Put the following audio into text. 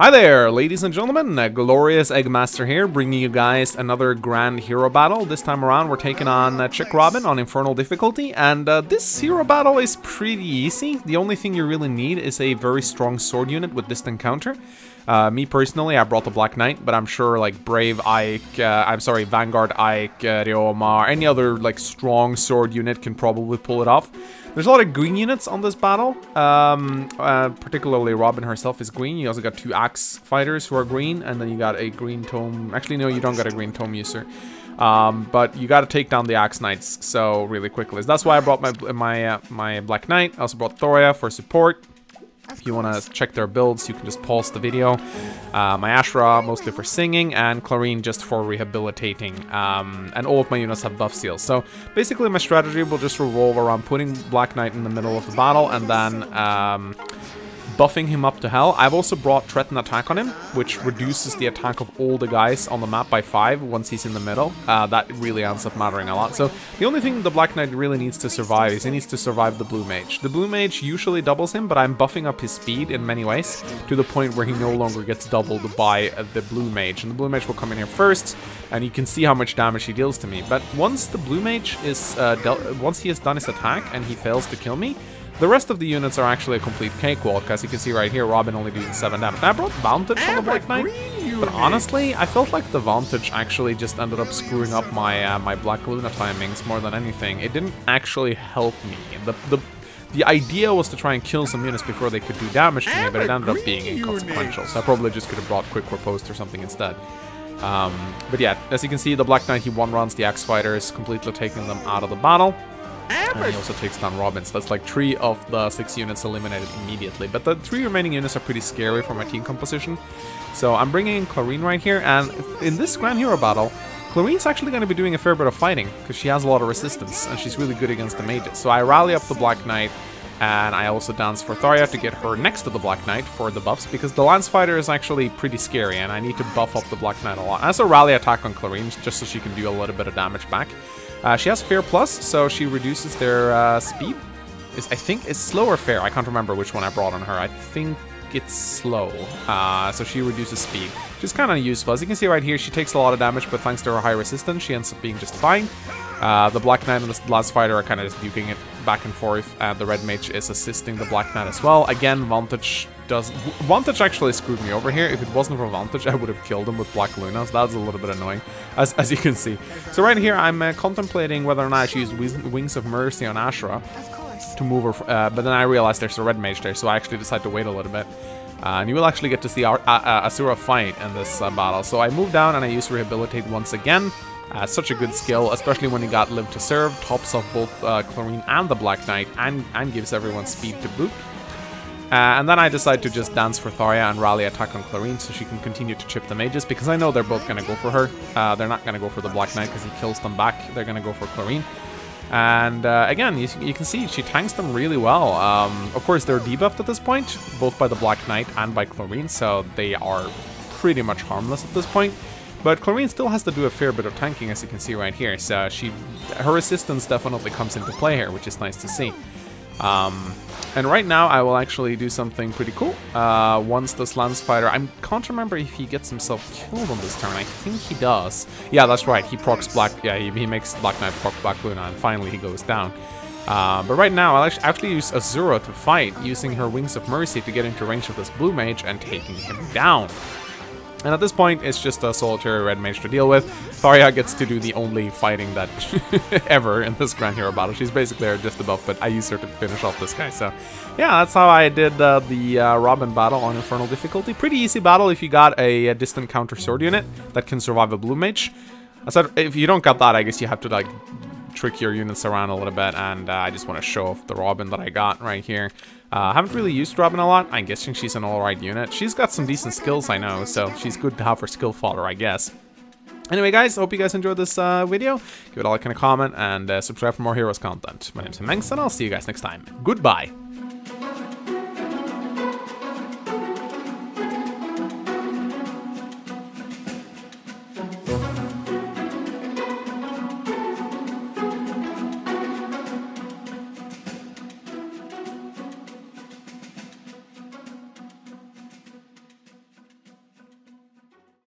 Hi there, ladies and gentlemen, Glorious Eggmaster here, bringing you guys another grand hero battle. This time around we're taking on Chick Robin on Infernal difficulty, and this hero battle is pretty easy. The only thing you really need is a very strong sword unit with distant counter. Me personally, I brought the Black Knight, but I'm sure like Brave Ike, Vanguard Ike, Ryoma, any other like strong sword unit can probably pull it off. There's a lot of green units on this battle, particularly Robin herself is green. You also got two axe fighters who are green, and then you got a green tome. Actually, no, you don't got a green tome user. But you got to take down the Axe Knights so really quickly. So that's why I brought my Black Knight. I also brought Thoria for support. If you want to check their builds, you can just pause the video. My Ashra mostly for singing, and Clarine just for rehabilitating. And all of my units have buff seals. So basically my strategy will just revolve around putting Black Knight in the middle of the battle and then buffing him up to hell. I've also brought Threaten Attack on him, which reduces the attack of all the guys on the map by 5 once he's in the middle. That really ends up mattering a lot. So the only thing the Black Knight really needs to survive is he needs to survive the Blue Mage. The Blue Mage usually doubles him, but I'm buffing up his speed in many ways to the point where he no longer gets doubled by the Blue Mage. And the Blue Mage will come in here first, and you can see how much damage he deals to me. But once the Blue Mage is once he has done his attack and he fails to kill me, the rest of the units are actually a complete cakewalk. As you can see right here, Robin only doing 7 damage. I brought Vantage on the Black Knight, but honestly, I felt like the Vantage actually just ended up screwing up my my Black Luna timings more than anything. It didn't actually help me. The idea was to try and kill some units before they could do damage to me, but it ended up being inconsequential. So I probably just could have brought Quick Riposte or something instead. But yeah, as you can see, the Black Knight, he one-runs the Axe Fighters, completely taking them out of the battle. And he also takes down Robin, so that's like 3 of the 6 units eliminated immediately. But the 3 remaining units are pretty scary for my team composition. So I'm bringing in Clarine right here, and in this Grand Hero battle, Clarine's actually going to be doing a fair bit of fighting, because she has a lot of resistance, and she's really good against the mages. So I rally up the Black Knight, and I also dance for Thoria to get her next to the Black Knight for the buffs, because the Lance Fighter is actually pretty scary, and I need to buff up the Black Knight a lot. I also rally attack on Clarine, just so she can do a little bit of damage back. She has Fair Plus, so she reduces their speed. I think it's slow or fair. I can't remember which one I brought on her. I think it's slow. So she reduces speed, which is kind of useful. As you can see right here, she takes a lot of damage, but thanks to her high resistance, she ends up being just fine. The Black Knight and the Lance Fighter are kind of just duking it back and forth, and the Red Mage is assisting the Black Knight as well. Again, Vantage actually screwed me over here. If it wasn't for Vantage, I would have killed him with Black Luna, so that's a little bit annoying, as you can see. So right here, I'm contemplating whether or not I should use Wings of Mercy on Ashra to move her, but then I realized there's a Red Mage there, so I actually decided to wait a little bit. And you will actually get to see Asura fight in this battle. So I move down and I use Rehabilitate once again. Such a good skill, especially when you got Live to Serve, tops off both Clarine and the Black Knight, and gives everyone speed to boot. And then I decide to just dance for Thoria and rally attack on Clarine so she can continue to chip the mages, because I know they're both going to go for her. They're not going to go for the Black Knight because he kills them back. They're going to go for Clarine. And again, you can see she tanks them really well. Of course, they're debuffed at this point, both by the Black Knight and by Clarine, so they are pretty much harmless at this point. But Clarine still has to do a fair bit of tanking, as you can see right here. So her resistance definitely comes into play here, which is nice to see. And right now, I will actually do something pretty cool. Once this Lance Fighter, I can't remember if he gets himself killed on this turn. I think he does. Yeah, that's right. He procs Black. Yeah, he makes Black Knight proc Black Luna, and finally he goes down. But right now, I'll actually use Azura to fight, using her Wings of Mercy to get into range of this Blue Mage and taking him down. And at this point, it's just a solitary Red Mage to deal with. Thoria gets to do the only fighting that ever in this Grand Hero battle. She's basically just above, but I use her to finish off this guy. So yeah, that's how I did the Robin battle on Infernal difficulty. Pretty easy battle if you got a distant counter sword unit that can survive a Blue Mage. I said, if you don't got that, I guess you have to like trick your units around a little bit, and I just want to show off the Robin that I got right here. I haven't really used Robin a lot. I'm guessing she's an alright unit. She's got some decent skills, I know, so she's good to have for skill fodder, I guess. Anyway, guys, hope you guys enjoyed this video. Give it a like and a comment, and subscribe for more Heroes content. My name's Mengs, and I'll see you guys next time. Goodbye!